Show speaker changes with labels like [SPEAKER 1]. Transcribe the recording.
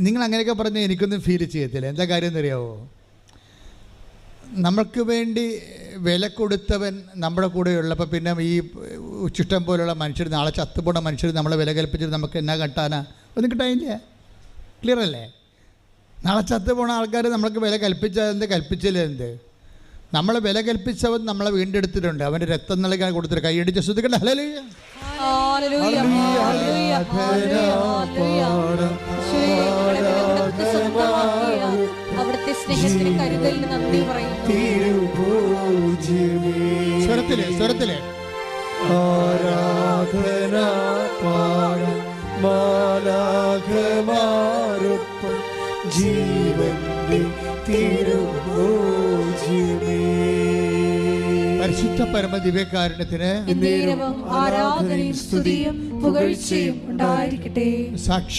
[SPEAKER 1] നിങ്ങൾ അങ്ങനെയൊക്കെ പറഞ്ഞാൽ എനിക്കൊന്നും ഫീൽ ചെയ്യത്തില്ല. എന്താ കാര്യം എന്നറിയാവോ? നമ്മൾക്ക് വേണ്ടി വില കൊടുത്തവൻ നമ്മുടെ കൂടെ ഉള്ളപ്പോൾ പിന്നെ ഈ ചുഷ്ടം പോലുള്ള മനുഷ്യർ, നാളെ ചത്തുപോണ മനുഷ്യർ നമ്മളെ വില കൽപ്പിച്ചിട്ട് നമുക്ക് എന്നാ കിട്ടാനാ? ഒന്നും കിട്ടാനില്ല. ക്ലിയർ അല്ലേ? നാളെ ചത്തുപോണ ആൾക്കാർ നമ്മൾക്ക് വില കൽപ്പിച്ചതെന്ത്, കൽപ്പിച്ചില്ല എന്ത്? നമ്മളെ വില കൽപ്പിച്ചവൻ നമ്മളെ വീണ്ടെടുത്തിട്ടുണ്ട്. അവൻ്റെ രക്തം നൽകാൻ കൊടുത്തിട്ട് കൈയടിച്ച് ശ്രദ്ധിക്കണ്ട. ഹല്ലേലൂയ.
[SPEAKER 2] അവിടുത്തെ സ്നേഹത്തിന് കരുതലിന് നന്ദി പറയുന്നു.
[SPEAKER 1] സ്വരത്തിലെ
[SPEAKER 3] ആരാധന പാടും മാലാഖമാരൊപ്പം ജീവന്റെ തിരുഭോജ്യമേ.
[SPEAKER 1] പരിശുദ്ധ പരമദിവ്യകാരുണ്യത്തിന്
[SPEAKER 2] ആരാധനയും സ്തുതിയും പുകഴ്ചയും ഉണ്ടായിരിക്കട്ടെ.
[SPEAKER 1] സാക്ഷി